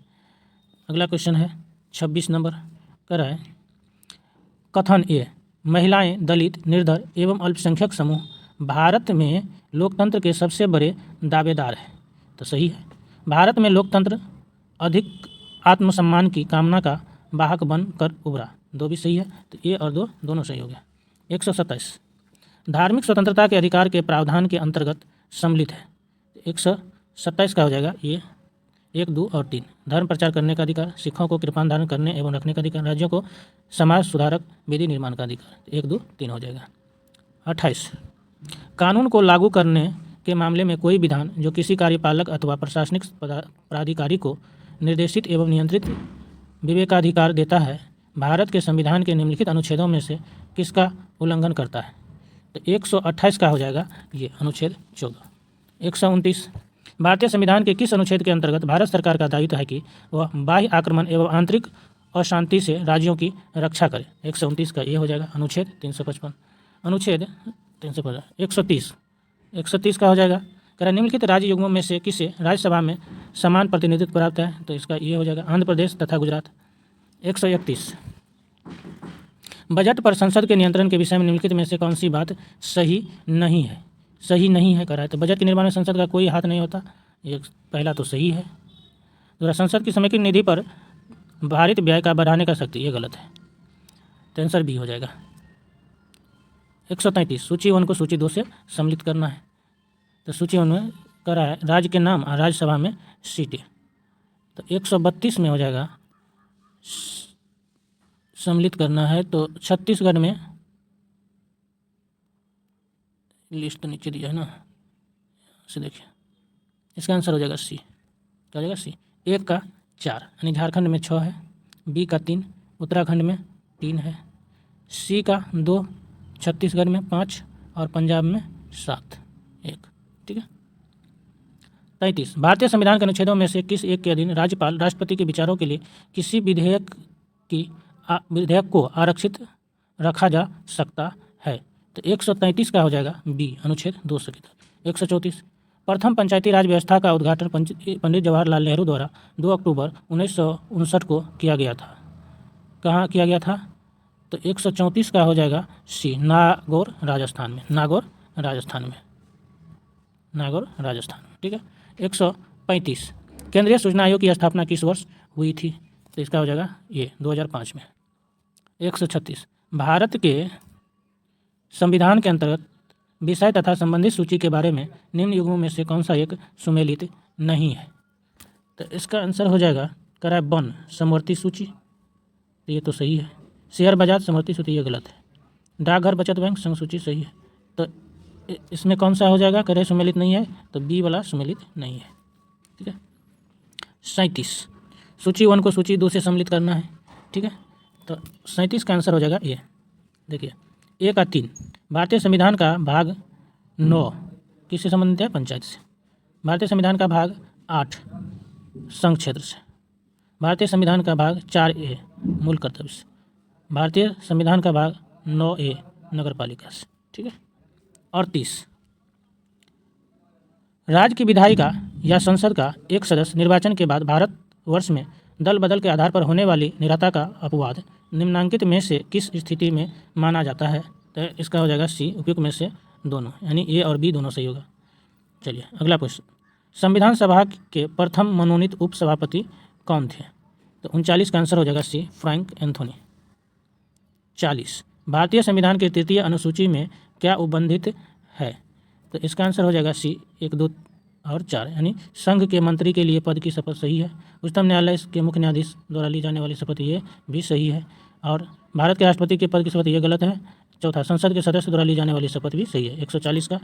अगला क्वेश्चन है 26 नंबर कर रहा है कथन ए महिलाएं, दलित, निर्धर एवं अल्पसंख्यक समूह भारत में लोकतंत्र के सबसे बड़े दावेदार हैं, तो सही है। भारत में लोकतंत्र अधिक आत्मसम्मान की कामना का वाहक बन कर उभरा, 2 भी सही है। तो ए और 2 दोनों सही हो गया। 127 धार्मिक स्वतंत्रता के अधिकार के प्रावधान के अंतर्गत सम्मिलित है, 127 का हो जाएगा ये 1, 2 और 3 धर्म प्रचार करने का अधिकार, सिखों को कृपान धारण करने एवं रखने का अधिकार, राज्यों को समाज सुधारक विधि निर्माण का अधिकार, 1, 2, 3 हो जाएगा। 28 कानून को लागू करने के मामले में कोई विधान जो किसी कार्यपालक अथवा प्रशासनिक प्राधिकारी को निर्देशित एवं नियंत्रित विवेकाधिकार देता है, भारत के संविधान के निम्नलिखित अनुच्छेदों में से किसका उल्लंघन करता है? तो 128 का हो जाएगा ये अनुच्छेद 14। 129 भारतीय संविधान के किस अनुच्छेद के अंतर्गत भारत सरकार का दायित्व है कि वह बाह्य आक्रमण एवं आंतरिक अशांति से राज्यों की रक्षा करे? 129 का ये हो जाएगा अनुच्छेद 355। अनुच्छेद 355 130 का हो जाएगा कह रहा निम्नलिखित राज्य युग्मों में से किसे राज्यसभा में समान प्रतिनिधित्व प्राप्त है? तो इसका ये हो जाएगा आंध्र प्रदेश तथा गुजरात। 131 बजट पर संसद के नियंत्रण के विषय में निम्नलिखित में से कौन सी बात सही नहीं है? सही नहीं है कह रहा है, तो बजट के निर्माण में संसद का कोई हाथ नहीं होता, ये पहला तो सही है। दूसरा, संसद की समेकित निधि पर भारित व्यय का बढ़ाने का शक्ति, ये गलत है, तो आंसर बी हो जाएगा। 133 सूची 1 को सूची 2 से सम्मिलित करना है। तो सूची 1 में करा है राज्य के नाम और राज्यसभा में सीटें। तो 132 में हो जाएगा सम्मिलित करना है। तो छत्तीसगढ़ में लिस्ट तो नीचे दिया है ना, से देखिए इसका आंसर हो जाएगा सी। क्या हो जाएगा सी। 1 का 4 यानी झारखंड में 6 है, बी का 3 उत्तराखंड में 3 है, सी का 2 छत्तीसगढ़ में 5 और पंजाब में 7 1। ठीक है। 33 भारतीय संविधान के अनुच्छेदों में से किस एक के अधीन राज्यपाल राष्ट्रपति के विचारों के लिए किसी विधेयक को आरक्षित रखा जा सकता है। तो 133 का हो जाएगा बी अनुच्छेद 200 के तहत। 134 प्रथम पंचायती राज व्यवस्था का उद्घाटन पंडित जवाहरलाल नेहरू द्वारा 2 अक्टूबर 1959 को किया गया था। कहाँ किया गया था? तो 134 का हो जाएगा सी नागौर राजस्थान में। नागौर राजस्थान में। ठीक है। 135 केंद्रीय सूचना आयोग की स्थापना किस वर्ष हुई थी? तो इसका हो जाएगा ये 2005 में। 136 भारत के संविधान के अंतर्गत विषय तथा संबंधित सूची के बारे में निम्न युग्मों में से कौन सा एक सुमेलित नहीं है? तो इसका आंसर हो जाएगा करा वन समवर्ती सूची, ये तो सही है। शेयर बाजार समवर्ती सूची ये गलत है। डाकघर बचत बैंक संघ सूची सही है। तो इसमें कौन सा हो जाएगा? करे सुमेलित नहीं है, तो बी वाला सुमेलित नहीं है। ठीक है। 37 सूची 1 को सूची 2 से सम्मिलित करना है। ठीक है। तो 37 का आंसर हो जाएगा ये। देखिए 1 का 3 भारतीय संविधान का भाग 9 किससे संबंधित है? पंचायत से। भारतीय संविधान का भाग 8 संघ क्षेत्र से। भारतीय संविधान का भाग 4A मूल कर्तव्य से। भारतीय संविधान का भाग 9A नगर पालिका से। ठीक है। 38 राज्य की विधायिका या संसद का एक सदस्य निर्वाचन के बाद भारतवर्ष में दल बदल के आधार पर होने वाली निरता का अपवाद निम्नांकित में से किस स्थिति में माना जाता है? तो इसका हो जाएगा सी उपयुक्त में से दोनों, यानी ए और बी दोनों सही होगा। चलिए अगला प्रश्न, संविधान सभा के प्रथम मनोनीत उपसभापति कौन थे? तो 39 का आंसर हो जाएगा सी फ्रैंक एंथोनी। 40 भारतीय संविधान के तृतीय अनुसूची में क्या उल्लिखित है? तो इसका आंसर हो जाएगा सी 1 2 और 4, यानी संघ के मंत्री के लिए पद की शपथ सही है। उच्चतम न्यायालय के मुख्य न्यायाधीश द्वारा ली जाने वाली शपथ ये भी सही है। और भारत के राष्ट्रपति के पद की शपथ ये गलत है। चौथा संसद के सदस्य द्वारा ली जाने वाली शपथ भी सही है। 140 का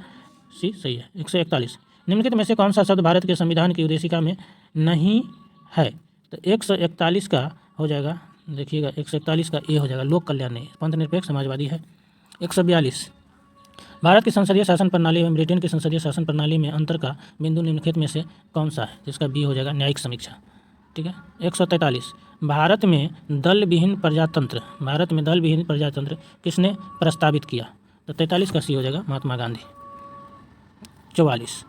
सी सही है। 141 निम्नलिखित में से कौन सा शब्द भारत के संविधान की उद्देशिका में नहीं है? तो 141 का हो जाएगा, देखिएगा 141 का ए हो जाएगा, लोक कल्याण नहीं, पंथ निरपेक्ष समाजवादी है। 142 भारत की संसदीय शासन प्रणाली एवं ब्रिटेन की संसदीय शासन प्रणाली में अंतर का बिंदु निम्नलिखित में से कौन सा है? जिसका बी हो जाएगा न्यायिक समीक्षा। ठीक है। 143 भारत में दल विहीन प्रजातंत्र किसने प्रस्तावित किया? तो 43 का सी हो जाएगा महात्मा गांधी। 44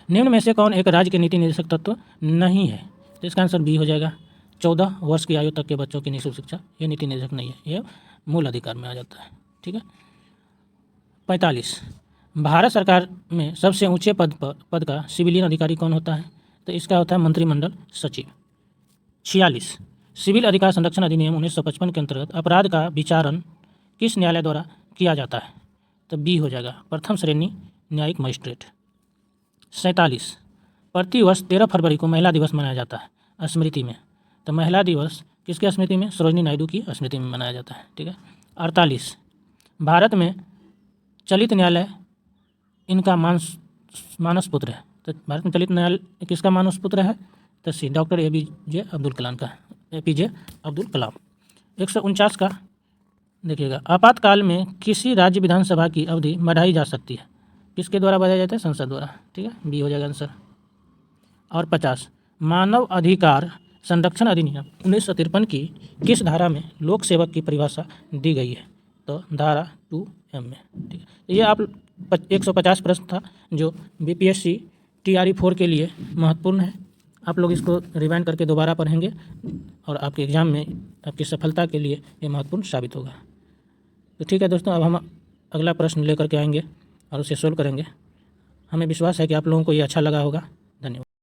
निम्न में से कौन एक राज्य के नीति निर्देशक तत्व नहीं है? तो इसका आंसर बी हो जाएगा 14 वर्ष की आयु तक के बच्चों की निःशुल्क शिक्षा, ये नीति निर्देशक नहीं है, ये मूल अधिकार में आ जाता है। ठीक है। 45 भारत सरकार में सबसे ऊंचे पद का सिविलियन अधिकारी कौन होता है? तो इसका होता है मंत्रिमंडल सचिव। 46 सिविल अधिकार संरक्षण अधिनियम 1955 के अंतर्गत अपराध का विचारण किस न्यायालय द्वारा किया जाता है? तो बी हो जाएगा प्रथम श्रेणी न्यायिक मजिस्ट्रेट। 47 प्रतिवर्ष 13 फरवरी को महिला दिवस मनाया जाता है स्मृति में। तो महिला दिवस किसके स्मृति में? सरोजिनी नायडू की स्मृति में मनाया जाता है। ठीक है। 48 भारत में चलित न्यायालय इनका मानस पुत्र है। तो भारत में चलित न्यायालय किसका मानस पुत्र है? तो सी डॉक्टर APJ अब्दुल कलाम का, APJ अब्दुल कलाम। 149 का देखिएगा, आपातकाल में किसी राज्य विधानसभा की अवधि बढ़ाई जा सकती है? किसके द्वारा बढ़ाया जाता है? संसद द्वारा। ठीक है, बी हो जाएगा आंसर। और 50 मानव अधिकार संरक्षण अधिनियम 1953 की किस धारा में लोक सेवक की परिभाषा दी गई है? तो धारा 2M में। ठीक है। ये आप 150 प्रश्न था जो BPSC TRE 4 के लिए महत्वपूर्ण है। आप लोग इसको रिवाइंड करके दोबारा पढ़ेंगे और आपके एग्ज़ाम में आपकी सफलता के लिए ये महत्वपूर्ण साबित होगा। तो ठीक है दोस्तों, अब हम अगला प्रश्न लेकर के आएंगे और उसे सोल्व करेंगे। हमें विश्वास है कि आप लोगों को ये अच्छा लगा होगा।